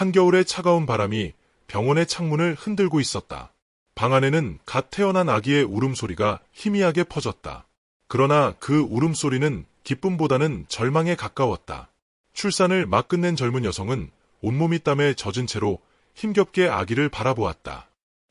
한겨울의 차가운 바람이 병원의 창문을 흔들고 있었다. 방 안에는 갓 태어난 아기의 울음소리가 희미하게 퍼졌다. 그러나 그 울음소리는 기쁨보다는 절망에 가까웠다. 출산을 막 끝낸 젊은 여성은 온몸이 땀에 젖은 채로 힘겹게 아기를 바라보았다.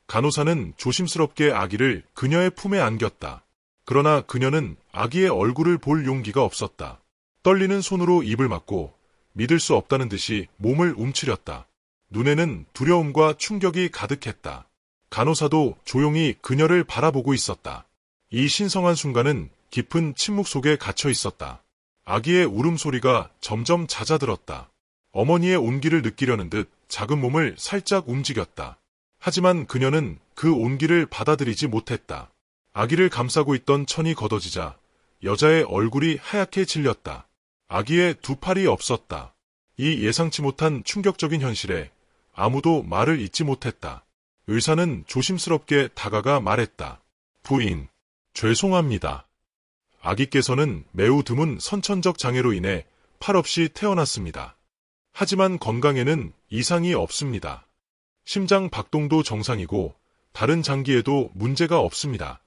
간호사는 조심스럽게 아기를 그녀의 품에 안겼다. 그러나 그녀는 아기의 얼굴을 볼 용기가 없었다. 떨리는 손으로 입을 막고 믿을 수 없다는 듯이 몸을 움츠렸다. 눈에는 두려움과 충격이 가득했다. 간호사도 조용히 그녀를 바라보고 있었다. 이 신성한 순간은 깊은 침묵 속에 갇혀 있었다. 아기의 울음소리가 점점 잦아들었다. 어머니의 온기를 느끼려는 듯 작은 몸을 살짝 움직였다. 하지만 그녀는 그 온기를 받아들이지 못했다. 아기를 감싸고 있던 천이 걷어지자 여자의 얼굴이 하얗게 질렸다. 아기의 두 팔이 없었다. 이 예상치 못한 충격적인 현실에 아무도 말을 잇지 못했다. 의사는 조심스럽게 다가가 말했다. 부인, 죄송합니다. 아기께서는 매우 드문 선천적 장애로 인해 팔 없이 태어났습니다. 하지만 건강에는 이상이 없습니다. 심장 박동도 정상이고 다른 장기에도 문제가 없습니다.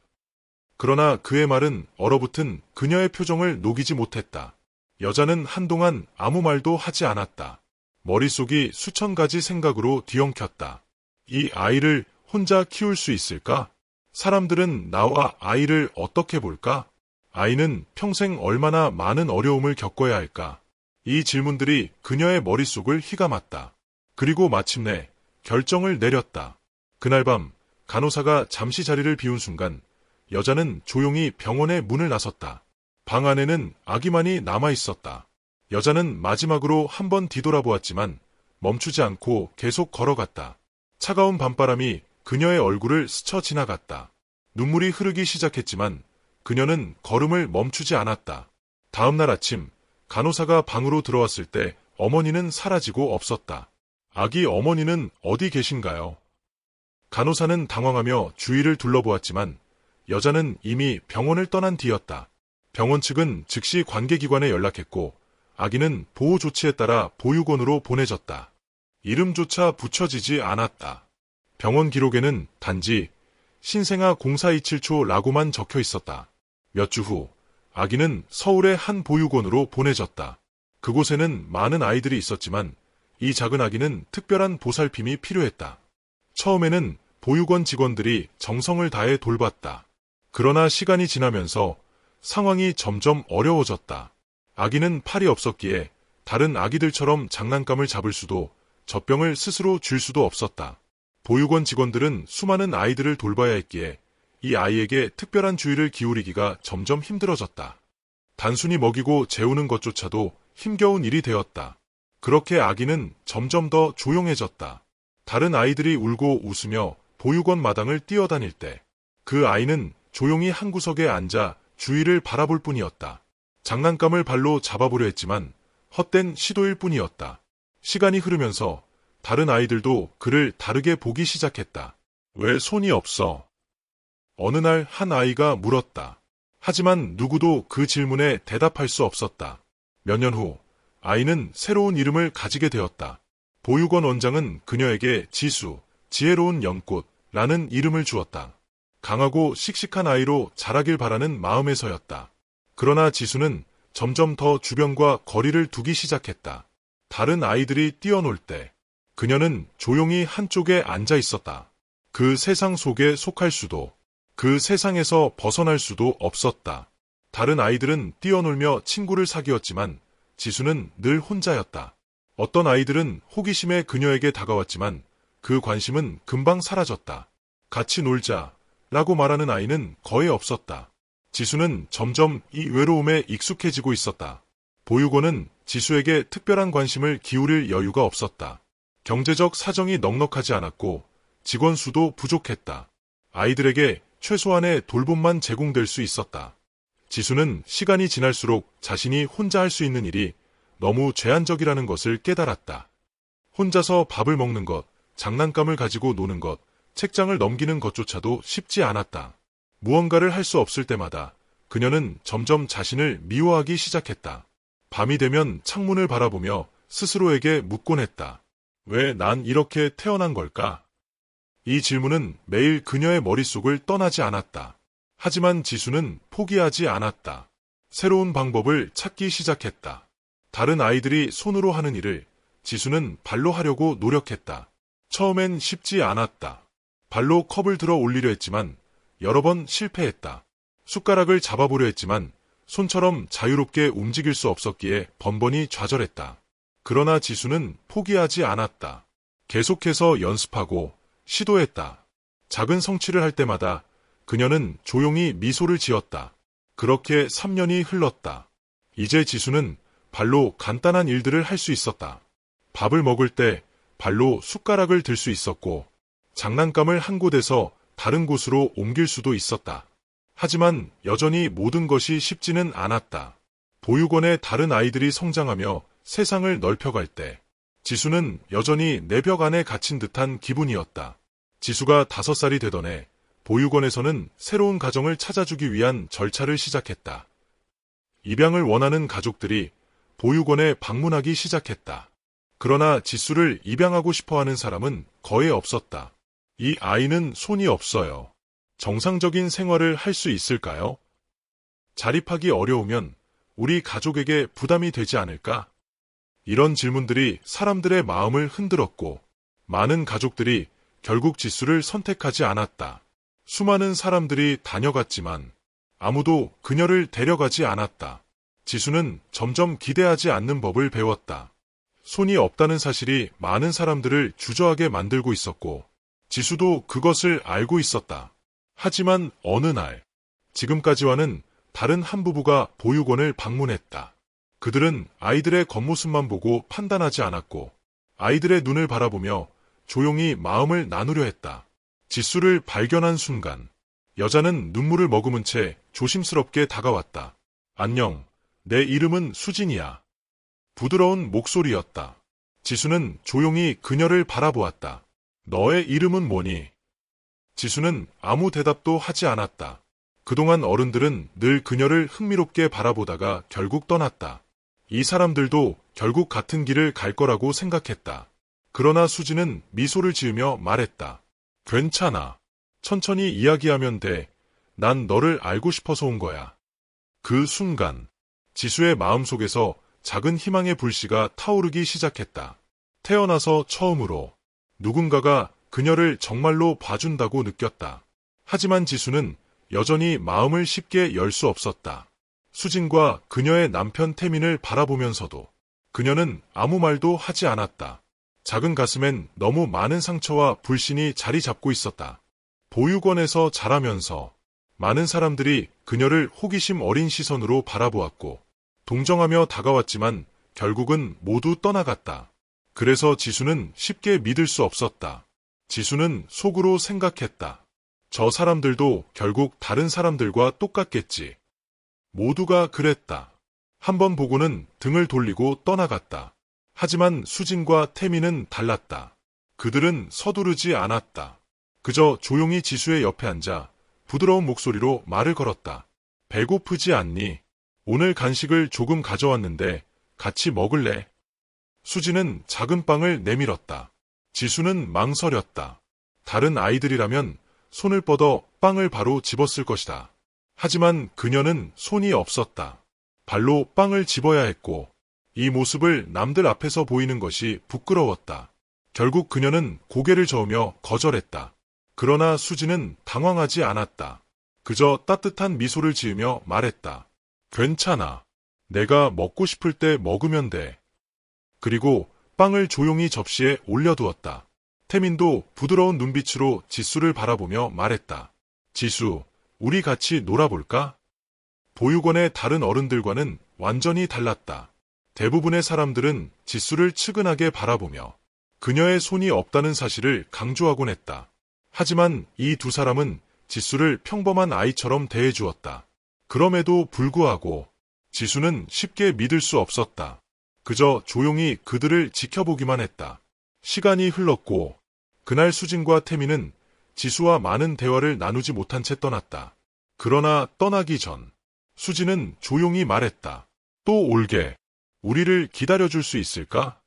그러나 그의 말은 얼어붙은 그녀의 표정을 녹이지 못했다. 여자는 한동안 아무 말도 하지 않았다. 머릿속이 수천 가지 생각으로 뒤엉켰다. 이 아이를 혼자 키울 수 있을까? 사람들은 나와 아이를 어떻게 볼까? 아이는 평생 얼마나 많은 어려움을 겪어야 할까? 이 질문들이 그녀의 머릿속을 휘감았다. 그리고 마침내 결정을 내렸다. 그날 밤 간호사가 잠시 자리를 비운 순간 여자는 조용히 병원의 문을 나섰다. 방 안에는 아기만이 남아있었다. 여자는 마지막으로 한번 뒤돌아보았지만 멈추지 않고 계속 걸어갔다. 차가운 밤바람이 그녀의 얼굴을 스쳐 지나갔다. 눈물이 흐르기 시작했지만 그녀는 걸음을 멈추지 않았다. 다음 날 아침 간호사가 방으로 들어왔을 때 어머니는 사라지고 없었다. 아기 어머니는 어디 계신가요? 간호사는 당황하며 주위를 둘러보았지만 여자는 이미 병원을 떠난 뒤였다. 병원 측은 즉시 관계기관에 연락했고 아기는 보호 조치에 따라 보육원으로 보내졌다. 이름조차 붙여지지 않았다. 병원 기록에는 단지 신생아 0427초라고만 적혀 있었다. 몇 주 후 아기는 서울의 한 보육원으로 보내졌다. 그곳에는 많은 아이들이 있었지만 이 작은 아기는 특별한 보살핌이 필요했다. 처음에는 보육원 직원들이 정성을 다해 돌봤다. 그러나 시간이 지나면서 상황이 점점 어려워졌다. 아기는 팔이 없었기에 다른 아기들처럼 장난감을 잡을 수도 젖병을 스스로 줄 수도 없었다. 보육원 직원들은 수많은 아이들을 돌봐야 했기에 이 아이에게 특별한 주의를 기울이기가 점점 힘들어졌다. 단순히 먹이고 재우는 것조차도 힘겨운 일이 되었다. 그렇게 아기는 점점 더 조용해졌다. 다른 아이들이 울고 웃으며 보육원 마당을 뛰어다닐 때 그 아이는 조용히 한 구석에 앉아 주위를 바라볼 뿐이었다. 장난감을 발로 잡아보려 했지만 헛된 시도일 뿐이었다. 시간이 흐르면서 다른 아이들도 그를 다르게 보기 시작했다. 왜 손이 없어? 어느 날 한 아이가 물었다. 하지만 누구도 그 질문에 대답할 수 없었다. 몇 년 후 아이는 새로운 이름을 가지게 되었다. 보육원 원장은 그녀에게 지수, 지혜로운 연꽃라는 이름을 주었다. 강하고 씩씩한 아이로 자라길 바라는 마음에서였다. 그러나 지수는 점점 더 주변과 거리를 두기 시작했다. 다른 아이들이 뛰어놀 때 그녀는 조용히 한쪽에 앉아 있었다. 그 세상 속에 속할 수도, 그 세상에서 벗어날 수도 없었다. 다른 아이들은 뛰어놀며 친구를 사귀었지만 지수는 늘 혼자였다. 어떤 아이들은 호기심에 그녀에게 다가왔지만 그 관심은 금방 사라졌다. 같이 놀자 라고 말하는 아이는 거의 없었다. 지수는 점점 이 외로움에 익숙해지고 있었다. 보육원은 지수에게 특별한 관심을 기울일 여유가 없었다. 경제적 사정이 넉넉하지 않았고 직원 수도 부족했다. 아이들에게 최소한의 돌봄만 제공될 수 있었다. 지수는 시간이 지날수록 자신이 혼자 할 수 있는 일이 너무 제한적이라는 것을 깨달았다. 혼자서 밥을 먹는 것, 장난감을 가지고 노는 것, 책장을 넘기는 것조차도 쉽지 않았다. 무언가를 할 수 없을 때마다 그녀는 점점 자신을 미워하기 시작했다. 밤이 되면 창문을 바라보며 스스로에게 묻곤 했다. 왜 난 이렇게 태어난 걸까? 이 질문은 매일 그녀의 머릿속을 떠나지 않았다. 하지만 지수는 포기하지 않았다. 새로운 방법을 찾기 시작했다. 다른 아이들이 손으로 하는 일을 지수는 발로 하려고 노력했다. 처음엔 쉽지 않았다. 발로 컵을 들어 올리려 했지만 여러 번 실패했다. 숟가락을 잡아보려 했지만 손처럼 자유롭게 움직일 수 없었기에 번번이 좌절했다. 그러나 지수는 포기하지 않았다. 계속해서 연습하고 시도했다. 작은 성취를 할 때마다 그녀는 조용히 미소를 지었다. 그렇게 3년이 흘렀다. 이제 지수는 발로 간단한 일들을 할 수 있었다. 밥을 먹을 때 발로 숟가락을 들 수 있었고, 장난감을 한 곳에서 다른 곳으로 옮길 수도 있었다. 하지만 여전히 모든 것이 쉽지는 않았다. 보육원의 다른 아이들이 성장하며 세상을 넓혀갈 때 지수는 여전히 내 벽 안에 갇힌 듯한 기분이었다. 지수가 5살이 되던 해 보육원에서는 새로운 가정을 찾아주기 위한 절차를 시작했다. 입양을 원하는 가족들이 보육원에 방문하기 시작했다. 그러나 지수를 입양하고 싶어하는 사람은 거의 없었다. 이 아이는 손이 없어요. 정상적인 생활을 할 수 있을까요? 자립하기 어려우면 우리 가족에게 부담이 되지 않을까? 이런 질문들이 사람들의 마음을 흔들었고, 많은 가족들이 결국 지수를 선택하지 않았다. 수많은 사람들이 다녀갔지만 아무도 그녀를 데려가지 않았다. 지수는 점점 기대하지 않는 법을 배웠다. 손이 없다는 사실이 많은 사람들을 주저하게 만들고 있었고, 지수도 그것을 알고 있었다. 하지만 어느 날, 지금까지와는 다른 한 부부가 보육원을 방문했다. 그들은 아이들의 겉모습만 보고 판단하지 않았고, 아이들의 눈을 바라보며 조용히 마음을 나누려 했다. 지수를 발견한 순간, 여자는 눈물을 머금은 채 조심스럽게 다가왔다. 안녕, 내 이름은 수진이야. 부드러운 목소리였다. 지수는 조용히 그녀를 바라보았다. 너의 이름은 뭐니? 지수는 아무 대답도 하지 않았다. 그동안 어른들은 늘 그녀를 흥미롭게 바라보다가 결국 떠났다. 이 사람들도 결국 같은 길을 갈 거라고 생각했다. 그러나 수지는 미소를 지으며 말했다. 괜찮아. 천천히 이야기하면 돼. 난 너를 알고 싶어서 온 거야. 그 순간, 지수의 마음속에서 작은 희망의 불씨가 타오르기 시작했다. 태어나서 처음으로 누군가가 그녀를 정말로 봐준다고 느꼈다. 하지만 지수는 여전히 마음을 쉽게 열 수 없었다. 수진과 그녀의 남편 태민을 바라보면서도 그녀는 아무 말도 하지 않았다. 작은 가슴엔 너무 많은 상처와 불신이 자리 잡고 있었다. 보육원에서 자라면서 많은 사람들이 그녀를 호기심 어린 시선으로 바라보았고, 동정하며 다가왔지만 결국은 모두 떠나갔다. 그래서 지수는 쉽게 믿을 수 없었다. 지수는 속으로 생각했다. 저 사람들도 결국 다른 사람들과 똑같겠지. 모두가 그랬다. 한 번 보고는 등을 돌리고 떠나갔다. 하지만 수진과 태민은 달랐다. 그들은 서두르지 않았다. 그저 조용히 지수의 옆에 앉아 부드러운 목소리로 말을 걸었다. 배고프지 않니? 오늘 간식을 조금 가져왔는데 같이 먹을래? 수진은 작은 빵을 내밀었다. 지수는 망설였다. 다른 아이들이라면 손을 뻗어 빵을 바로 집었을 것이다. 하지만 그녀는 손이 없었다. 발로 빵을 집어야 했고, 이 모습을 남들 앞에서 보이는 것이 부끄러웠다. 결국 그녀는 고개를 저으며 거절했다. 그러나 수지는 당황하지 않았다. 그저 따뜻한 미소를 지으며 말했다. 괜찮아. 내가 먹고 싶을 때 먹으면 돼. 그리고 빵을 조용히 접시에 올려두었다. 태민도 부드러운 눈빛으로 지수를 바라보며 말했다. 지수, 우리 같이 놀아볼까? 보육원의 다른 어른들과는 완전히 달랐다. 대부분의 사람들은 지수를 측은하게 바라보며 그녀의 손이 없다는 사실을 강조하곤 했다. 하지만 이 두 사람은 지수를 평범한 아이처럼 대해주었다. 그럼에도 불구하고 지수는 쉽게 믿을 수 없었다. 그저 조용히 그들을 지켜보기만 했다. 시간이 흘렀고 그날 수진과 태민은 지수와 많은 대화를 나누지 못한 채 떠났다. 그러나 떠나기 전 수진은 조용히 말했다. 또 올게. 우리를 기다려줄 수 있을까?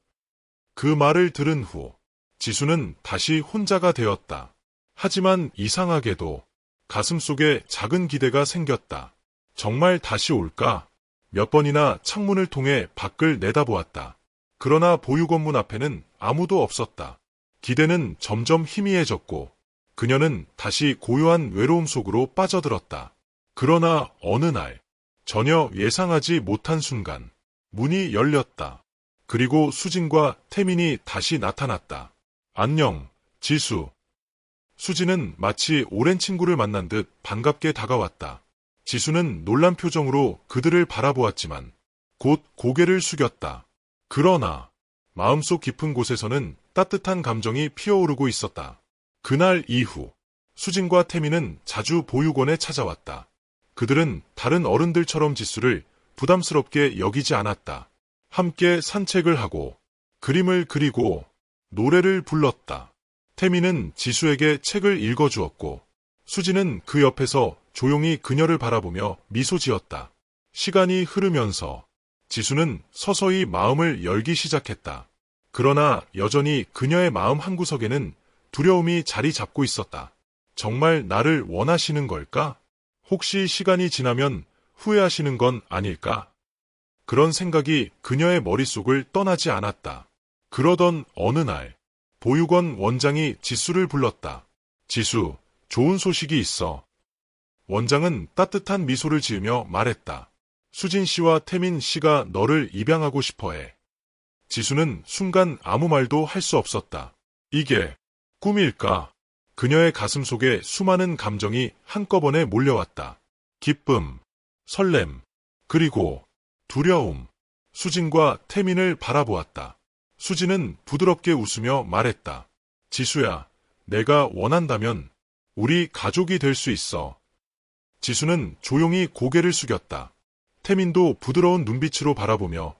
그 말을 들은 후 지수는 다시 혼자가 되었다. 하지만 이상하게도 가슴속에 작은 기대가 생겼다. 정말 다시 올까? 몇 번이나 창문을 통해 밖을 내다보았다. 그러나 보육원문 앞에는 아무도 없었다. 기대는 점점 희미해졌고 그녀는 다시 고요한 외로움 속으로 빠져들었다. 그러나 어느 날 전혀 예상하지 못한 순간 문이 열렸다. 그리고 수진과 태민이 다시 나타났다. 안녕, 지수. 수진은 마치 오랜 친구를 만난 듯 반갑게 다가왔다. 지수는 놀란 표정으로 그들을 바라보았지만 곧 고개를 숙였다. 그러나 마음속 깊은 곳에서는 따뜻한 감정이 피어오르고 있었다. 그날 이후 수진과 태민은 자주 보육원에 찾아왔다. 그들은 다른 어른들처럼 지수를 부담스럽게 여기지 않았다. 함께 산책을 하고 그림을 그리고 노래를 불렀다. 태민은 지수에게 책을 읽어주었고 수진은 그 옆에서 조용히 그녀를 바라보며 미소 지었다. 시간이 흐르면서 지수는 서서히 마음을 열기 시작했다. 그러나 여전히 그녀의 마음 한구석에는 두려움이 자리 잡고 있었다. 정말 나를 원하시는 걸까? 혹시 시간이 지나면 후회하시는 건 아닐까? 그런 생각이 그녀의 머릿속을 떠나지 않았다. 그러던 어느 날 보육원 원장이 지수를 불렀다. 지수, 좋은 소식이 있어. 원장은 따뜻한 미소를 지으며 말했다. 수진 씨와 태민 씨가 너를 입양하고 싶어해. 지수는 순간 아무 말도 할 수 없었다. 이게 꿈일까? 그녀의 가슴 속에 수많은 감정이 한꺼번에 몰려왔다. 기쁨, 설렘, 그리고 두려움. 수진과 태민을 바라보았다. 수진은 부드럽게 웃으며 말했다. 지수야, 내가 원한다면 우리 가족이 될 수 있어. 지수는 조용히 고개를 숙였다. 태민도 부드러운 눈빛으로 바라보며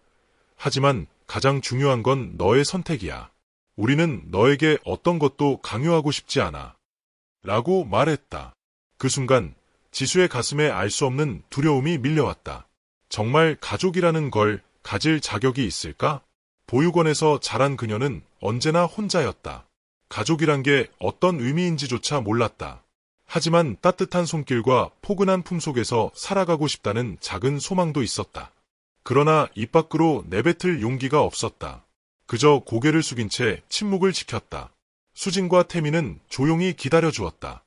하지만 가장 중요한 건 너의 선택이야. 우리는 너에게 어떤 것도 강요하고 싶지 않아. 라고 말했다. 그 순간 지수의 가슴에 알 수 없는 두려움이 밀려왔다. 정말 가족이라는 걸 가질 자격이 있을까? 보육원에서 자란 그녀는 언제나 혼자였다. 가족이란 게 어떤 의미인지조차 몰랐다. 하지만 따뜻한 손길과 포근한 품 속에서 살아가고 싶다는 작은 소망도 있었다. 그러나 입 밖으로 내뱉을 용기가 없었다. 그저 고개를 숙인 채 침묵을 지켰다. 수진과 태민은 조용히 기다려주었다.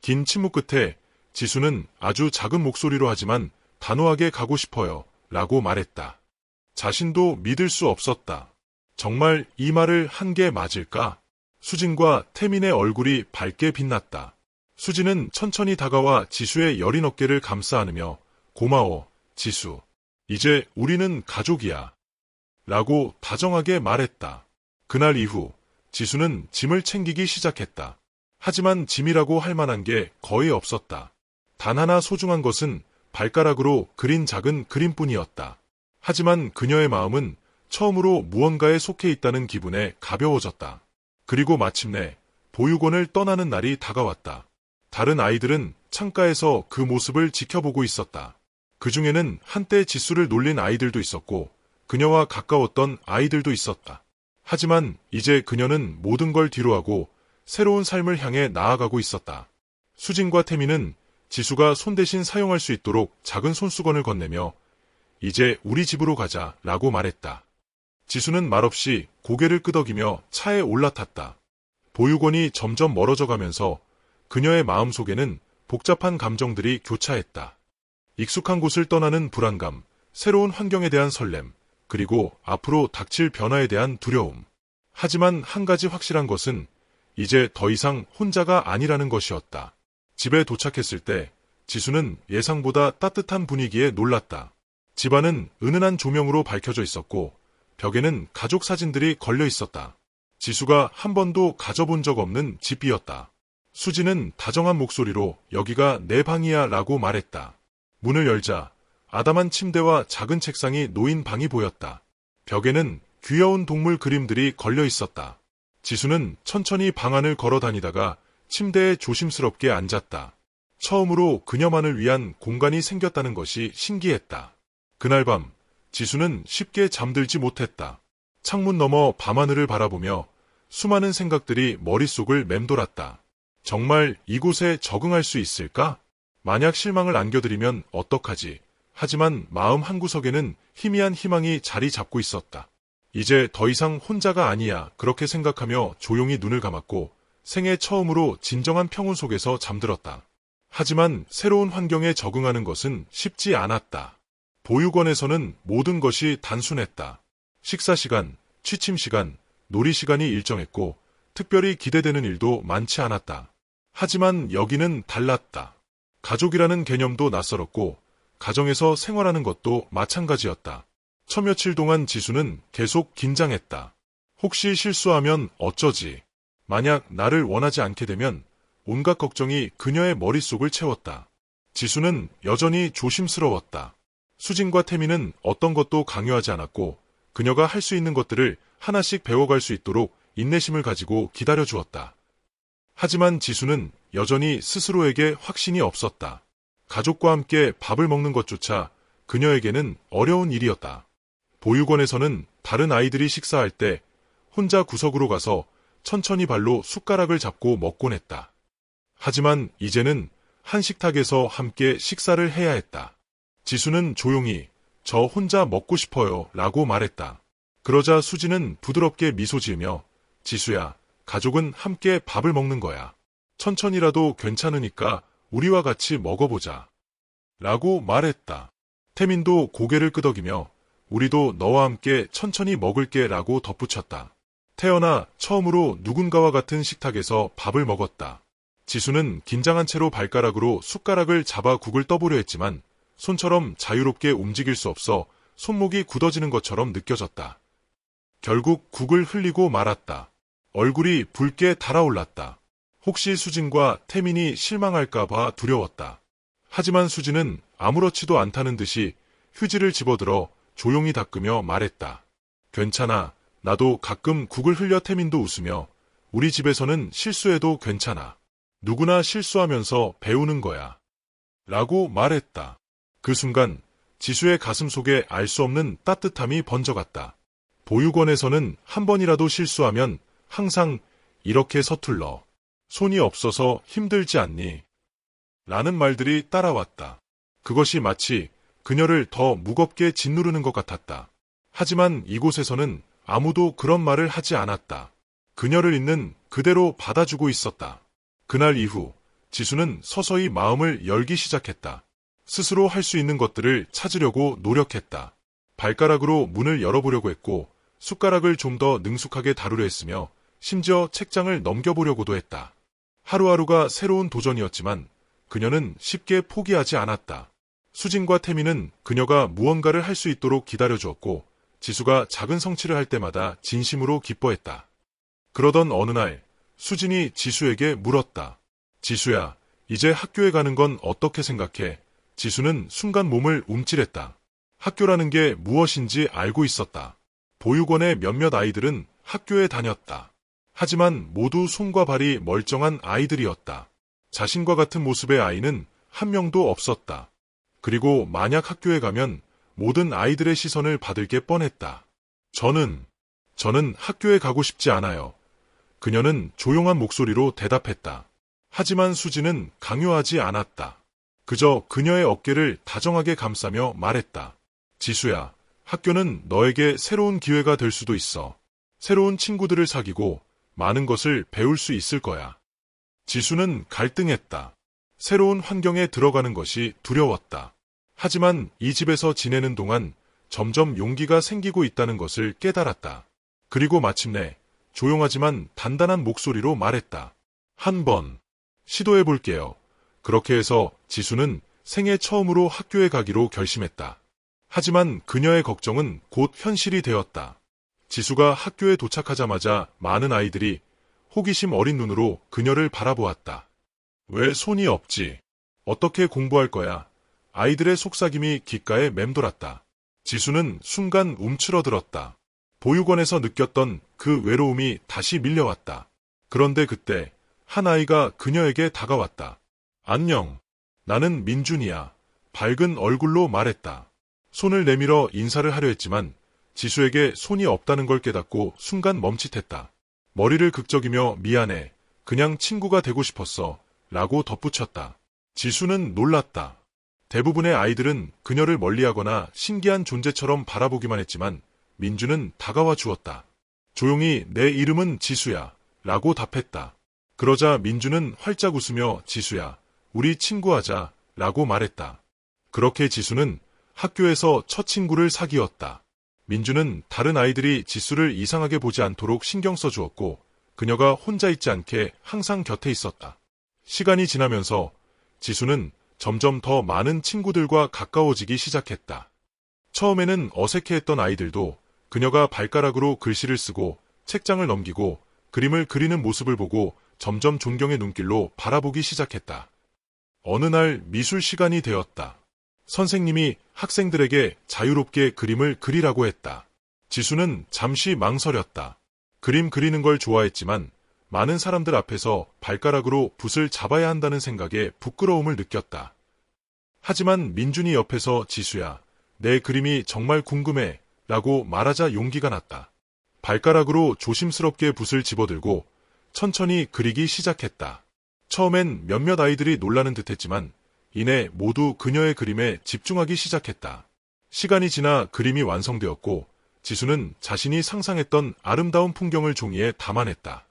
긴 침묵 끝에 지수는 아주 작은 목소리로 하지만 단호하게 가고 싶어요. 라고 말했다. 자신도 믿을 수 없었다. 정말 이 말을 한 게 맞을까? 수진과 태민의 얼굴이 밝게 빛났다. 수진은 천천히 다가와 지수의 여린 어깨를 감싸 안으며 고마워, 지수. 이제 우리는 가족이야. 라고 다정하게 말했다. 그날 이후 지수는 짐을 챙기기 시작했다. 하지만 짐이라고 할 만한 게 거의 없었다. 단 하나 소중한 것은 발가락으로 그린 작은 그림뿐이었다. 하지만 그녀의 마음은 처음으로 무언가에 속해 있다는 기분에 가벼워졌다. 그리고 마침내 보육원을 떠나는 날이 다가왔다. 다른 아이들은 창가에서 그 모습을 지켜보고 있었다. 그 중에는 한때 지수를 놀린 아이들도 있었고 그녀와 가까웠던 아이들도 있었다. 하지만 이제 그녀는 모든 걸 뒤로하고 새로운 삶을 향해 나아가고 있었다. 수진과 태민은 지수가 손 대신 사용할 수 있도록 작은 손수건을 건네며 이제 우리 집으로 가자 라고 말했다. 지수는 말없이 고개를 끄덕이며 차에 올라탔다. 보육원이 점점 멀어져 가면서 그녀의 마음속에는 복잡한 감정들이 교차했다. 익숙한 곳을 떠나는 불안감, 새로운 환경에 대한 설렘, 그리고 앞으로 닥칠 변화에 대한 두려움. 하지만 한 가지 확실한 것은 이제 더 이상 혼자가 아니라는 것이었다. 집에 도착했을 때 지수는 예상보다 따뜻한 분위기에 놀랐다. 집안은 은은한 조명으로 밝혀져 있었고 벽에는 가족 사진들이 걸려 있었다. 지수가 한 번도 가져본 적 없는 집이었다. 수지는 다정한 목소리로 여기가 내 방이야 라고 말했다. 문을 열자 아담한 침대와 작은 책상이 놓인 방이 보였다. 벽에는 귀여운 동물 그림들이 걸려 있었다. 지수는 천천히 방 안을 걸어 다니다가 침대에 조심스럽게 앉았다. 처음으로 그녀만을 위한 공간이 생겼다는 것이 신기했다. 그날 밤 지수는 쉽게 잠들지 못했다. 창문 너머 밤하늘을 바라보며 수많은 생각들이 머릿속을 맴돌았다. 정말 이곳에 적응할 수 있을까? 만약 실망을 안겨드리면 어떡하지? 하지만 마음 한구석에는 희미한 희망이 자리 잡고 있었다. 이제 더 이상 혼자가 아니야. 그렇게 생각하며 조용히 눈을 감았고 생애 처음으로 진정한 평온 속에서 잠들었다. 하지만 새로운 환경에 적응하는 것은 쉽지 않았다. 보육원에서는 모든 것이 단순했다. 식사 시간, 취침 시간, 놀이 시간이 일정했고 특별히 기대되는 일도 많지 않았다. 하지만 여기는 달랐다. 가족이라는 개념도 낯설었고 가정에서 생활하는 것도 마찬가지였다. 처며칠 동안 지수는 계속 긴장했다. 혹시 실수하면 어쩌지? 만약 나를 원하지 않게 되면 온갖 걱정이 그녀의 머릿속을 채웠다. 지수는 여전히 조심스러웠다. 수진과 태미는 어떤 것도 강요하지 않았고 그녀가 할 수 있는 것들을 하나씩 배워갈 수 있도록 인내심을 가지고 기다려주었다. 하지만 지수는 여전히 스스로에게 확신이 없었다. 가족과 함께 밥을 먹는 것조차 그녀에게는 어려운 일이었다. 보육원에서는 다른 아이들이 식사할 때 혼자 구석으로 가서 천천히 발로 숟가락을 잡고 먹곤 했다. 하지만 이제는 한 식탁에서 함께 식사를 해야 했다. 지수는 조용히 저 혼자 먹고 싶어요 라고 말했다. 그러자 수지는 부드럽게 미소 지으며 지수야, 가족은 함께 밥을 먹는 거야. 천천히라도 괜찮으니까 우리와 같이 먹어보자. 라고 말했다. 태민도 고개를 끄덕이며 우리도 너와 함께 천천히 먹을게 라고 덧붙였다. 태어나 처음으로 누군가와 같은 식탁에서 밥을 먹었다. 지수는 긴장한 채로 발가락으로 숟가락을 잡아 국을 떠보려 했지만 손처럼 자유롭게 움직일 수 없어 손목이 굳어지는 것처럼 느껴졌다. 결국 국을 흘리고 말았다. 얼굴이 붉게 달아올랐다. 혹시 수진과 태민이 실망할까봐 두려웠다. 하지만 수진은 아무렇지도 않다는 듯이 휴지를 집어들어 조용히 닦으며 말했다. 괜찮아. 나도 가끔 국을 흘려. 태민도 웃으며 우리 집에서는 실수해도 괜찮아. 누구나 실수하면서 배우는 거야. 라고 말했다. 그 순간 지수의 가슴 속에 알 수 없는 따뜻함이 번져갔다. 보육원에서는 한 번이라도 실수하면 항상 이렇게 서툴러. 손이 없어서 힘들지 않니? 라는 말들이 따라왔다. 그것이 마치 그녀를 더 무겁게 짓누르는 것 같았다. 하지만 이곳에서는 아무도 그런 말을 하지 않았다. 그녀를 있는 그대로 받아주고 있었다. 그날 이후 지수는 서서히 마음을 열기 시작했다. 스스로 할 수 있는 것들을 찾으려고 노력했다. 발가락으로 문을 열어보려고 했고 숟가락을 좀 더 능숙하게 다루려 했으며 심지어 책장을 넘겨보려고도 했다. 하루하루가 새로운 도전이었지만 그녀는 쉽게 포기하지 않았다. 수진과 태미는 그녀가 무언가를 할 수 있도록 기다려주었고 지수가 작은 성취를 할 때마다 진심으로 기뻐했다. 그러던 어느 날 수진이 지수에게 물었다. 지수야, 이제 학교에 가는 건 어떻게 생각해? 지수는 순간 몸을 움찔했다. 학교라는 게 무엇인지 알고 있었다. 보육원의 몇몇 아이들은 학교에 다녔다. 하지만 모두 손과 발이 멀쩡한 아이들이었다. 자신과 같은 모습의 아이는 한 명도 없었다. 그리고 만약 학교에 가면 모든 아이들의 시선을 받을 게 뻔했다. 저는 학교에 가고 싶지 않아요. 그녀는 조용한 목소리로 대답했다. 하지만 수지는 강요하지 않았다. 그저 그녀의 어깨를 다정하게 감싸며 말했다. 지수야, 학교는 너에게 새로운 기회가 될 수도 있어. 새로운 친구들을 사귀고 많은 것을 배울 수 있을 거야. 지수는 갈등했다. 새로운 환경에 들어가는 것이 두려웠다. 하지만 이 집에서 지내는 동안 점점 용기가 생기고 있다는 것을 깨달았다. 그리고 마침내 조용하지만 단단한 목소리로 말했다. 한번 시도해볼게요. 그렇게 해서 지수는 생애 처음으로 학교에 가기로 결심했다. 하지만 그녀의 걱정은 곧 현실이 되었다. 지수가 학교에 도착하자마자 많은 아이들이 호기심 어린 눈으로 그녀를 바라보았다. 왜 손이 없지? 어떻게 공부할 거야? 아이들의 속삭임이 귓가에 맴돌았다. 지수는 순간 움츠러들었다. 보육원에서 느꼈던 그 외로움이 다시 밀려왔다. 그런데 그때 한 아이가 그녀에게 다가왔다. 안녕. 나는 민준이야. 밝은 얼굴로 말했다. 손을 내밀어 인사를 하려 했지만 지수에게 손이 없다는 걸 깨닫고 순간 멈칫했다. 머리를 극적이며 미안해. 그냥 친구가 되고 싶었어. 라고 덧붙였다. 지수는 놀랐다. 대부분의 아이들은 그녀를 멀리하거나 신기한 존재처럼 바라보기만 했지만 민주는 다가와 주었다. 조용히 내 이름은 지수야. 라고 답했다. 그러자 민주는 활짝 웃으며 지수야, 우리 친구하자. 라고 말했다. 그렇게 지수는 학교에서 첫 친구를 사귀었다. 민주는 다른 아이들이 지수를 이상하게 보지 않도록 신경 써주었고 그녀가 혼자 있지 않게 항상 곁에 있었다. 시간이 지나면서 지수는 점점 더 많은 친구들과 가까워지기 시작했다. 처음에는 어색해했던 아이들도 그녀가 발가락으로 글씨를 쓰고 책장을 넘기고 그림을 그리는 모습을 보고 점점 존경의 눈길로 바라보기 시작했다. 어느 날 미술 시간이 되었다. 선생님이 학생들에게 자유롭게 그림을 그리라고 했다. 지수는 잠시 망설였다. 그림 그리는 걸 좋아했지만 많은 사람들 앞에서 발가락으로 붓을 잡아야 한다는 생각에 부끄러움을 느꼈다. 하지만 민준이 옆에서 지수야, 내 그림이 정말 궁금해. 라고 말하자 용기가 났다. 발가락으로 조심스럽게 붓을 집어들고 천천히 그리기 시작했다. 처음엔 몇몇 아이들이 놀라는 듯했지만 이내 모두 그녀의 그림에 집중하기 시작했다. 시간이 지나 그림이 완성되었고 지수는 자신이 상상했던 아름다운 풍경을 종이에 담아냈다.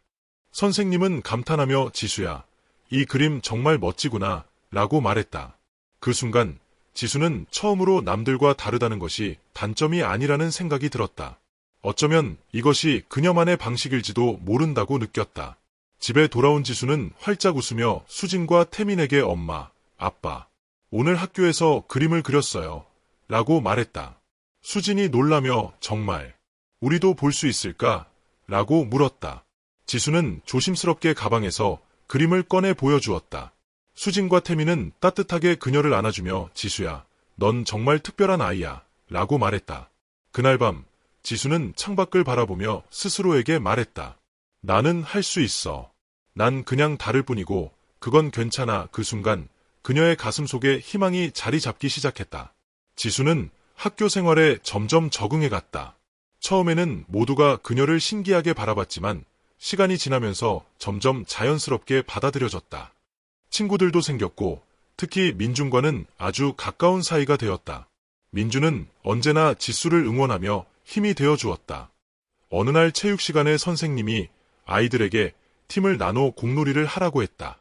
선생님은 감탄하며 지수야, 이 그림 정말 멋지구나 라고 말했다. 그 순간 지수는 처음으로 남들과 다르다는 것이 단점이 아니라는 생각이 들었다. 어쩌면 이것이 그녀만의 방식일지도 모른다고 느꼈다. 집에 돌아온 지수는 활짝 웃으며 수진과 태민에게 엄마, 아빠, 오늘 학교에서 그림을 그렸어요. 라고 말했다. 수진이 놀라며 정말 우리도 볼 수 있을까? 라고 물었다. 지수는 조심스럽게 가방에서 그림을 꺼내 보여주었다. 수진과 태민은 따뜻하게 그녀를 안아주며 지수야, 넌 정말 특별한 아이야. 라고 말했다. 그날 밤 지수는 창밖을 바라보며 스스로에게 말했다. 나는 할 수 있어. 난 그냥 다를 뿐이고 그건 괜찮아. 그 순간 그녀의 가슴 속에 희망이 자리 잡기 시작했다. 지수는 학교 생활에 점점 적응해갔다. 처음에는 모두가 그녀를 신기하게 바라봤지만 시간이 지나면서 점점 자연스럽게 받아들여졌다. 친구들도 생겼고 특히 민준과는 아주 가까운 사이가 되었다. 민준은 언제나 지수를 응원하며 힘이 되어 주었다. 어느 날 체육 시간에 선생님이 아이들에게 팀을 나눠 공놀이를 하라고 했다.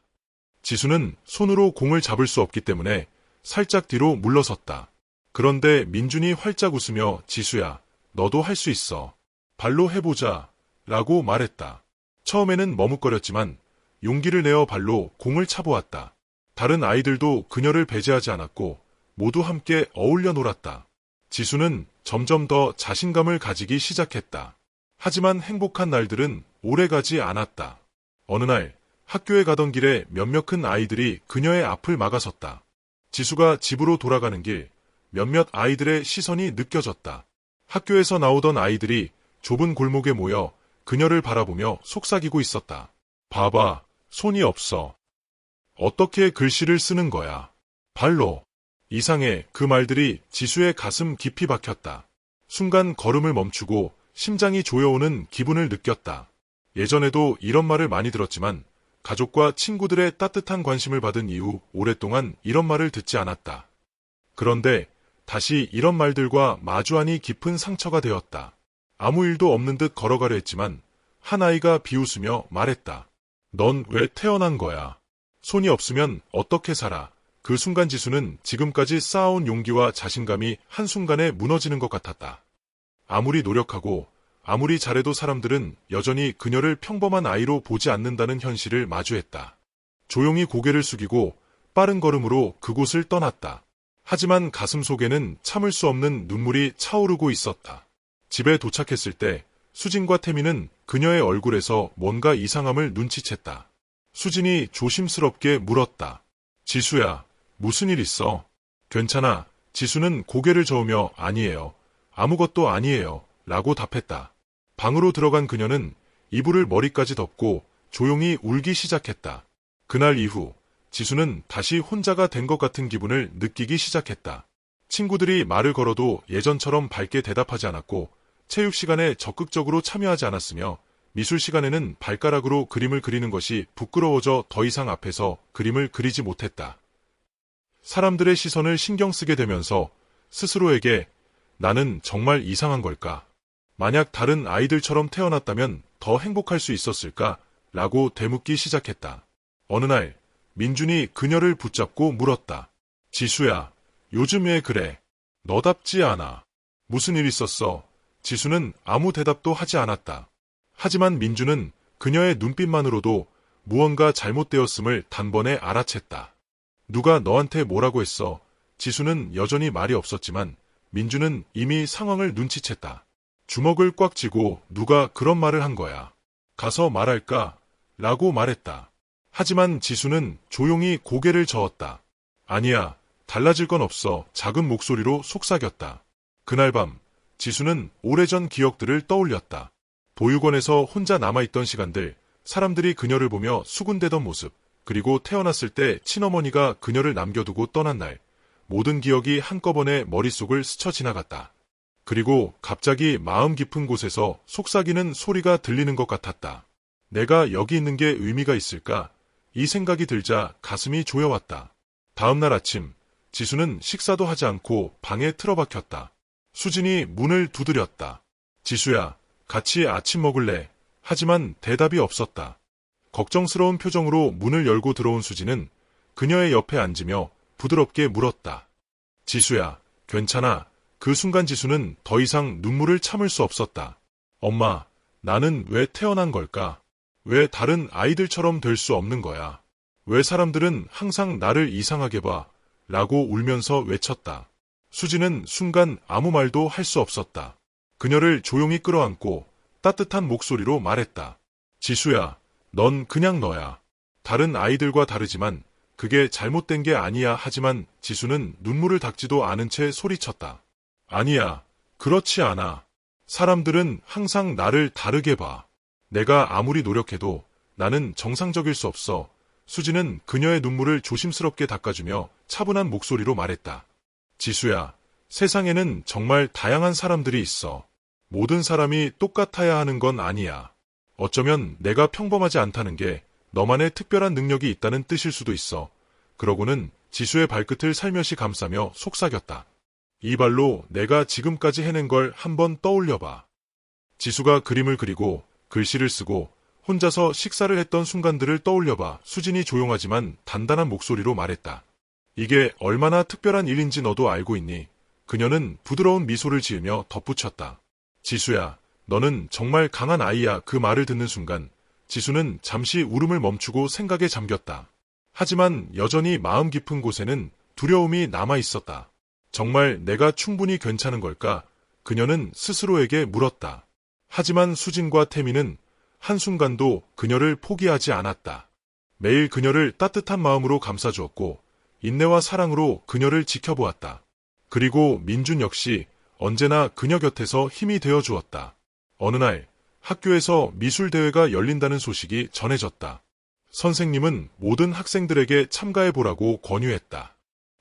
지수는 손으로 공을 잡을 수 없기 때문에 살짝 뒤로 물러섰다. 그런데 민준이 활짝 웃으며 지수야, 너도 할 수 있어. 발로 해보자. 라고 말했다. 처음에는 머뭇거렸지만 용기를 내어 발로 공을 차보았다. 다른 아이들도 그녀를 배제하지 않았고 모두 함께 어울려 놀았다. 지수는 점점 더 자신감을 가지기 시작했다. 하지만 행복한 날들은 오래가지 않았다. 어느 날 학교에 가던 길에 몇몇 큰 아이들이 그녀의 앞을 막아섰다. 지수가 집으로 돌아가는 길, 몇몇 아이들의 시선이 느껴졌다. 학교에서 나오던 아이들이 좁은 골목에 모여 그녀를 바라보며 속삭이고 있었다. 봐봐, 손이 없어. 어떻게 글씨를 쓰는 거야? 발로. 이상해. 그 말들이 지수의 가슴 깊이 박혔다. 순간 걸음을 멈추고 심장이 조여오는 기분을 느꼈다. 예전에도 이런 말을 많이 들었지만 가족과 친구들의 따뜻한 관심을 받은 이후 오랫동안 이런 말을 듣지 않았다. 그런데 다시 이런 말들과 마주하니 깊은 상처가 되었다. 아무 일도 없는 듯 걸어가려 했지만 한 아이가 비웃으며 말했다. 넌 왜 태어난 거야? 손이 없으면 어떻게 살아? 그 순간 지수는 지금까지 쌓아온 용기와 자신감이 한순간에 무너지는 것 같았다. 아무리 노력하고 아무리 잘해도 사람들은 여전히 그녀를 평범한 아이로 보지 않는다는 현실을 마주했다. 조용히 고개를 숙이고 빠른 걸음으로 그곳을 떠났다. 하지만 가슴 속에는 참을 수 없는 눈물이 차오르고 있었다. 집에 도착했을 때 수진과 태민은 그녀의 얼굴에서 뭔가 이상함을 눈치챘다. 수진이 조심스럽게 물었다. 지수야, 무슨 일 있어? 괜찮아. 지수는 고개를 저으며 아니에요. 아무것도 아니에요. 라고 답했다. 방으로 들어간 그녀는 이불을 머리까지 덮고 조용히 울기 시작했다. 그날 이후 지수는 다시 혼자가 된 것 같은 기분을 느끼기 시작했다. 친구들이 말을 걸어도 예전처럼 밝게 대답하지 않았고 체육 시간에 적극적으로 참여하지 않았으며 미술 시간에는 발가락으로 그림을 그리는 것이 부끄러워져 더 이상 앞에서 그림을 그리지 못했다. 사람들의 시선을 신경 쓰게 되면서 스스로에게 나는 정말 이상한 걸까? 만약 다른 아이들처럼 태어났다면 더 행복할 수 있었을까? 라고 되묻기 시작했다. 어느 날 민준이 그녀를 붙잡고 물었다. 지수야, 요즘 왜 그래? 너답지 않아. 무슨 일 있었어? 지수는 아무 대답도 하지 않았다. 하지만 민준은 그녀의 눈빛만으로도 무언가 잘못되었음을 단번에 알아챘다. 누가 너한테 뭐라고 했어? 지수는 여전히 말이 없었지만 민준은 이미 상황을 눈치챘다. 주먹을 꽉 쥐고 누가 그런 말을 한 거야. 가서 말할까? 라고 말했다. 하지만 지수는 조용히 고개를 저었다. 아니야, 달라질 건 없어. 작은 목소리로 속삭였다. 그날 밤 지수는 오래전 기억들을 떠올렸다. 보육원에서 혼자 남아있던 시간들, 사람들이 그녀를 보며 수군대던 모습, 그리고 태어났을 때 친어머니가 그녀를 남겨두고 떠난 날, 모든 기억이 한꺼번에 머릿속을 스쳐 지나갔다. 그리고 갑자기 마음 깊은 곳에서 속삭이는 소리가 들리는 것 같았다. 내가 여기 있는 게 의미가 있을까? 이 생각이 들자 가슴이 조여왔다. 다음날 아침, 지수는 식사도 하지 않고 방에 틀어박혔다. 수진이 문을 두드렸다. 지수야, 같이 아침 먹을래? 하지만 대답이 없었다. 걱정스러운 표정으로 문을 열고 들어온 수진은 그녀의 옆에 앉으며 부드럽게 물었다. 지수야, 괜찮아. 그 순간 지수는 더 이상 눈물을 참을 수 없었다. 엄마, 나는 왜 태어난 걸까? 왜 다른 아이들처럼 될 수 없는 거야? 왜 사람들은 항상 나를 이상하게 봐? 라고 울면서 외쳤다. 수진은 순간 아무 말도 할 수 없었다. 그녀를 조용히 끌어안고 따뜻한 목소리로 말했다. 지수야, 넌 그냥 너야. 다른 아이들과 다르지만 그게 잘못된 게 아니야. 하지만 지수는 눈물을 닦지도 않은 채 소리쳤다. 아니야, 그렇지 않아. 사람들은 항상 나를 다르게 봐. 내가 아무리 노력해도 나는 정상적일 수 없어. 수진은 그녀의 눈물을 조심스럽게 닦아주며 차분한 목소리로 말했다. 지수야, 세상에는 정말 다양한 사람들이 있어. 모든 사람이 똑같아야 하는 건 아니야. 어쩌면 내가 평범하지 않다는 게 너만의 특별한 능력이 있다는 뜻일 수도 있어. 그러고는 지수의 발끝을 살며시 감싸며 속삭였다. 이 발로 내가 지금까지 해낸 걸 한번 떠올려봐. 지수가 그림을 그리고 글씨를 쓰고 혼자서 식사를 했던 순간들을 떠올려봐. 수진이 조용하지만 단단한 목소리로 말했다. 이게 얼마나 특별한 일인지 너도 알고 있니? 그녀는 부드러운 미소를 지으며 덧붙였다. 지수야, 너는 정말 강한 아이야. 그 말을 듣는 순간 지수는 잠시 울음을 멈추고 생각에 잠겼다. 하지만 여전히 마음 깊은 곳에는 두려움이 남아 있었다. 정말 내가 충분히 괜찮은 걸까? 그녀는 스스로에게 물었다. 하지만 수진과 태미는 한순간도 그녀를 포기하지 않았다. 매일 그녀를 따뜻한 마음으로 감싸주었고 인내와 사랑으로 그녀를 지켜보았다. 그리고 민준 역시 언제나 그녀 곁에서 힘이 되어주었다. 어느 날 학교에서 미술대회가 열린다는 소식이 전해졌다. 선생님은 모든 학생들에게 참가해보라고 권유했다.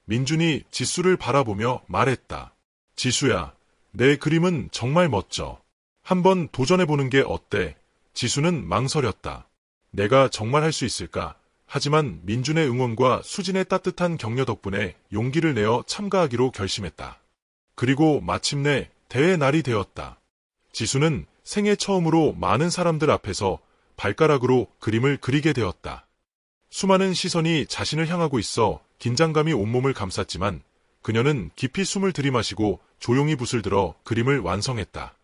민준이 지수를 바라보며 말했다. 지수야, 내 그림은 정말 멋져. 한번 도전해보는 게 어때? 지수는 망설였다. 내가 정말 할 수 있을까? 하지만 민준의 응원과 수진의 따뜻한 격려 덕분에 용기를 내어 참가하기로 결심했다. 그리고 마침내 대회 날이 되었다. 지수는 생애 처음으로 많은 사람들 앞에서 발가락으로 그림을 그리게 되었다. 수많은 시선이 자신을 향하고 있어 긴장감이 온몸을 감쌌지만 그녀는 깊이 숨을 들이마시고 조용히 붓을 들어 그림을 완성했다.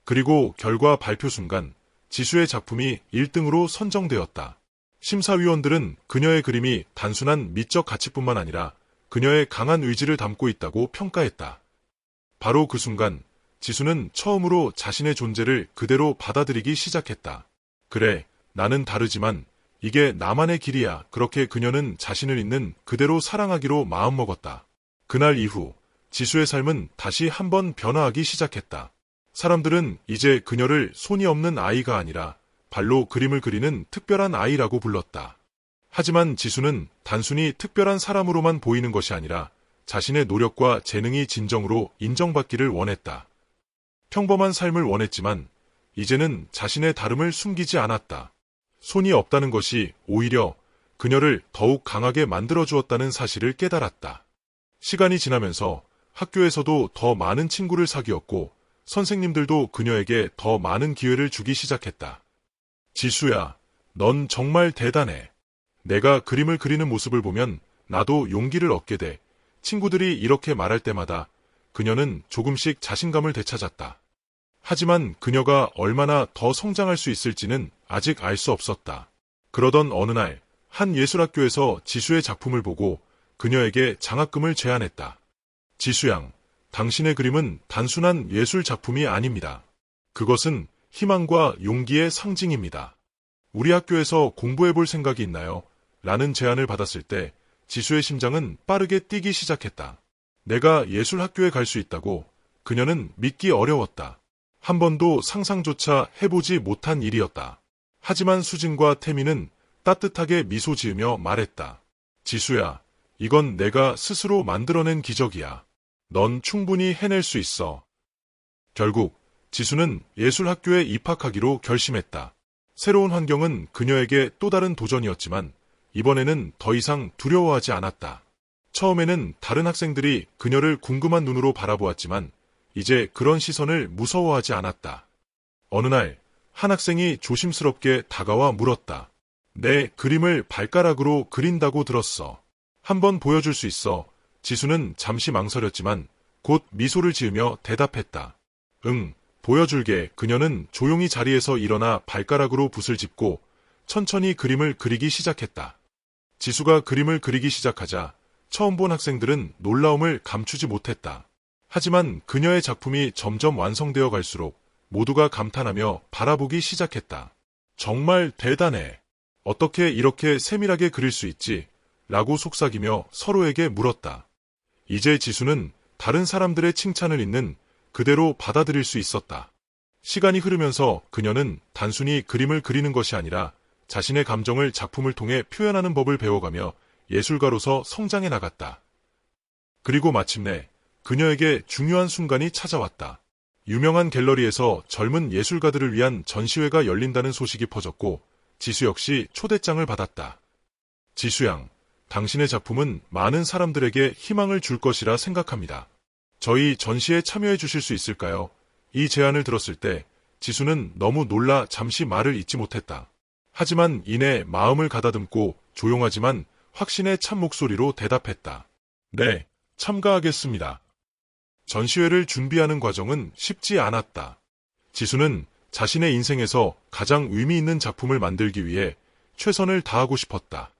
그리고 결과 발표 순간 지수의 작품이 1등으로 선정되었다. 심사위원들은 그녀의 그림이 단순한 미적 가치뿐만 아니라 그녀의 강한 의지를 담고 있다고 평가했다. 바로 그 순간 지수는 처음으로 자신의 존재를 그대로 받아들이기 시작했다. 그래, 나는 다르지만 이게 나만의 길이야. 그렇게 그녀는 자신을 있는 그대로 사랑하기로 마음먹었다. 그날 이후 지수의 삶은 다시 한번 변화하기 시작했다. 사람들은 이제 그녀를 손이 없는 아이가 아니라 발로 그림을 그리는 특별한 아이라고 불렀다. 하지만 지수는 단순히 특별한 사람으로만 보이는 것이 아니라 자신의 노력과 재능이 진정으로 인정받기를 원했다. 평범한 삶을 원했지만 이제는 자신의 다름을 숨기지 않았다. 손이 없다는 것이 오히려 그녀를 더욱 강하게 만들어주었다는 사실을 깨달았다. 시간이 지나면서 학교에서도 더 많은 친구를 사귀었고 선생님들도 그녀에게 더 많은 기회를 주기 시작했다. 지수야, 넌 정말 대단해. 내가 그림을 그리는 모습을 보면 나도 용기를 얻게 돼. 친구들이 이렇게 말할 때마다 그녀는 조금씩 자신감을 되찾았다. 하지만 그녀가 얼마나 더 성장할 수 있을지는 아직 알 수 없었다. 그러던 어느 날, 한 예술학교에서 지수의 작품을 보고 그녀에게 장학금을 제안했다. 지수양, 당신의 그림은 단순한 예술 작품이 아닙니다. 그것은 희망과 용기의 상징입니다. 우리 학교에서 공부해볼 생각이 있나요? 라는 제안을 받았을 때 지수의 심장은 빠르게 뛰기 시작했다. 내가 예술학교에 갈 수 있다고? 그녀는 믿기 어려웠다. 한 번도 상상조차 해보지 못한 일이었다. 하지만 수진과 태민은 따뜻하게 미소 지으며 말했다. 지수야, 이건 내가 스스로 만들어낸 기적이야. 넌 충분히 해낼 수 있어. 결국 지수는 예술학교에 입학하기로 결심했다. 새로운 환경은 그녀에게 또 다른 도전이었지만 이번에는 더 이상 두려워하지 않았다. 처음에는 다른 학생들이 그녀를 궁금한 눈으로 바라보았지만 이제 그런 시선을 무서워하지 않았다. 어느 날 한 학생이 조심스럽게 다가와 물었다. 내 그림을 발가락으로 그린다고 들었어. 한번 보여줄 수 있어? 지수는 잠시 망설였지만 곧 미소를 지으며 대답했다. 응, 보여줄게. 그녀는 조용히 자리에서 일어나 발가락으로 붓을 짚고 천천히 그림을 그리기 시작했다. 지수가 그림을 그리기 시작하자 처음 본 학생들은 놀라움을 감추지 못했다. 하지만 그녀의 작품이 점점 완성되어 갈수록 모두가 감탄하며 바라보기 시작했다. 정말 대단해. 어떻게 이렇게 세밀하게 그릴 수 있지? 라고 속삭이며 서로에게 물었다. 이제 지수는 다른 사람들의 칭찬을 잊는 그대로 받아들일 수 있었다. 시간이 흐르면서 그녀는 단순히 그림을 그리는 것이 아니라 자신의 감정을 작품을 통해 표현하는 법을 배워가며 예술가로서 성장해 나갔다. 그리고 마침내 그녀에게 중요한 순간이 찾아왔다. 유명한 갤러리에서 젊은 예술가들을 위한 전시회가 열린다는 소식이 퍼졌고 지수 역시 초대장을 받았다. 지수양, 당신의 작품은 많은 사람들에게 희망을 줄 것이라 생각합니다. 저희 전시에 참여해 주실 수 있을까요? 이 제안을 들었을 때 지수는 너무 놀라 잠시 말을 잇지 못했다. 하지만 이내 마음을 가다듬고 조용하지만 확신의 찬 목소리로 대답했다. 네, 참가하겠습니다. 전시회를 준비하는 과정은 쉽지 않았다. 지수는 자신의 인생에서 가장 의미 있는 작품을 만들기 위해 최선을 다하고 싶었다.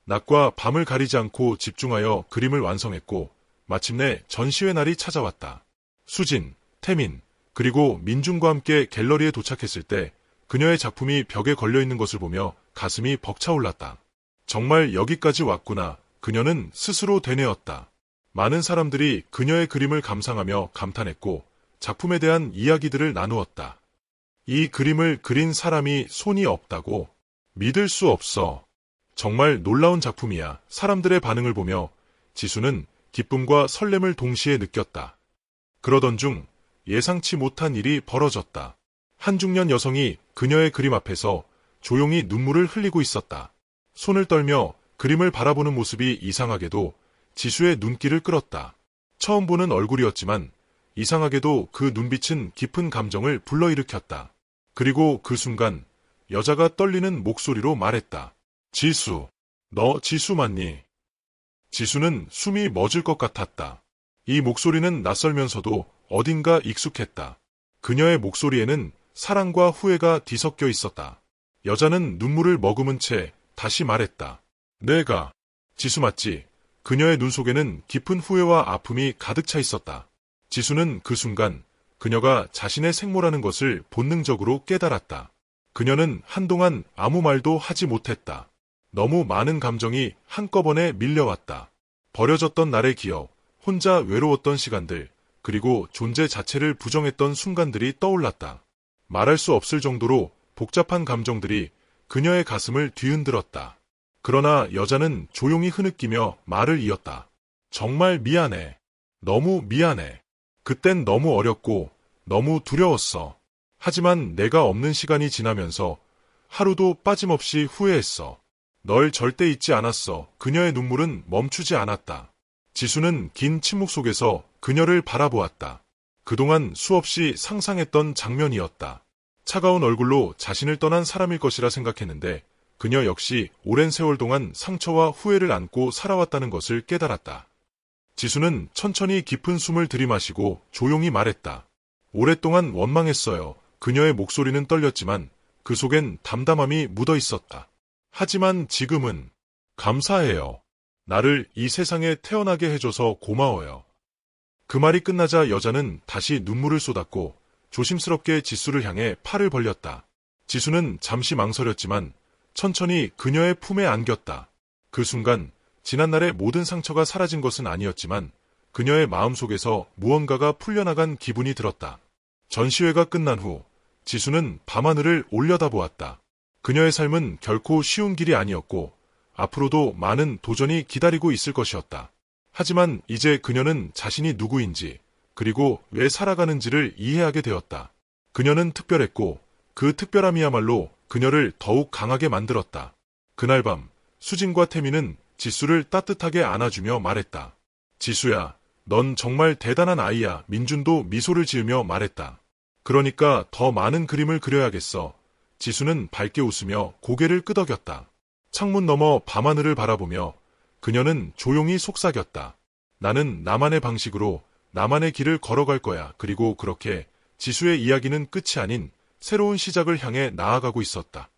낮과 밤을 가리지 않고 집중하여 그림을 완성했고 마침내 전시회 날이 찾아왔다. 수진, 태민, 그리고 민중과 함께 갤러리에 도착했을 때 그녀의 작품이 벽에 걸려있는 것을 보며 가슴이 벅차올랐다. 정말 여기까지 왔구나. 그녀는 스스로 되뇌었다. 많은 사람들이 그녀의 그림을 감상하며 감탄했고 작품에 대한 이야기들을 나누었다. 이 그림을 그린 사람이 손이 없다고? 믿을 수 없어. 정말 놀라운 작품이야. 사람들의 반응을 보며 지수는 기쁨과 설렘을 동시에 느꼈다. 그러던 중 예상치 못한 일이 벌어졌다. 한 중년 여성이 그녀의 그림 앞에서 조용히 눈물을 흘리고 있었다. 손을 떨며 그림을 바라보는 모습이 이상하게도 지수의 눈길을 끌었다. 처음 보는 얼굴이었지만 이상하게도 그 눈빛은 깊은 감정을 불러일으켰다. 그리고 그 순간 여자가 떨리는 목소리로 말했다. 지수, 너 지수 맞니? 지수는 숨이 멎을 것 같았다. 이 목소리는 낯설면서도 어딘가 익숙했다. 그녀의 목소리에는 사랑과 후회가 뒤섞여 있었다. 여자는 눈물을 머금은 채 다시 말했다. 내가 지수 맞지? 그녀의 눈 속에는 깊은 후회와 아픔이 가득 차 있었다. 지수는 그 순간 그녀가 자신의 생모라는 것을 본능적으로 깨달았다. 그녀는 한동안 아무 말도 하지 못했다. 너무 많은 감정이 한꺼번에 밀려왔다. 버려졌던 날의 기억, 혼자 외로웠던 시간들, 그리고 존재 자체를 부정했던 순간들이 떠올랐다. 말할 수 없을 정도로 복잡한 감정들이 그녀의 가슴을 뒤흔들었다. 그러나 여자는 조용히 흐느끼며 말을 이었다. 정말 미안해. 너무 미안해. 그땐 너무 어렸고 너무 두려웠어. 하지만 내가 없는 시간이 지나면서 하루도 빠짐없이 후회했어. 널 절대 잊지 않았어. 그녀의 눈물은 멈추지 않았다. 지수는 긴 침묵 속에서 그녀를 바라보았다. 그동안 수없이 상상했던 장면이었다. 차가운 얼굴로 자신을 떠난 사람일 것이라 생각했는데 그녀 역시 오랜 세월 동안 상처와 후회를 안고 살아왔다는 것을 깨달았다. 지수는 천천히 깊은 숨을 들이마시고 조용히 말했다. 오랫동안 원망했어요. 그녀의 목소리는 떨렸지만 그 속엔 담담함이 묻어 있었다. 하지만 지금은 감사해요. 나를 이 세상에 태어나게 해줘서 고마워요. 그 말이 끝나자 여자는 다시 눈물을 쏟았고 조심스럽게 지수를 향해 팔을 벌렸다. 지수는 잠시 망설였지만 천천히 그녀의 품에 안겼다. 그 순간 지난날의 모든 상처가 사라진 것은 아니었지만 그녀의 마음속에서 무언가가 풀려나간 기분이 들었다. 전시회가 끝난 후 지수는 밤하늘을 올려다보았다. 그녀의 삶은 결코 쉬운 길이 아니었고 앞으로도 많은 도전이 기다리고 있을 것이었다. 하지만 이제 그녀는 자신이 누구인지 그리고 왜 살아가는지를 이해하게 되었다. 그녀는 특별했고 그 특별함이야말로 그녀를 더욱 강하게 만들었다. 그날 밤 수진과 태미는 지수를 따뜻하게 안아주며 말했다. 지수야, 넌 정말 대단한 아이야. 민준도 미소를 지으며 말했다. 그러니까 더 많은 그림을 그려야겠어. 지수는 밝게 웃으며 고개를 끄덕였다. 창문 너머 밤하늘을 바라보며 그녀는 조용히 속삭였다. 나는 나만의 방식으로 나만의 길을 걸어갈 거야. 그리고 그렇게 지수의 이야기는 끝이 아닌 새로운 시작을 향해 나아가고 있었다.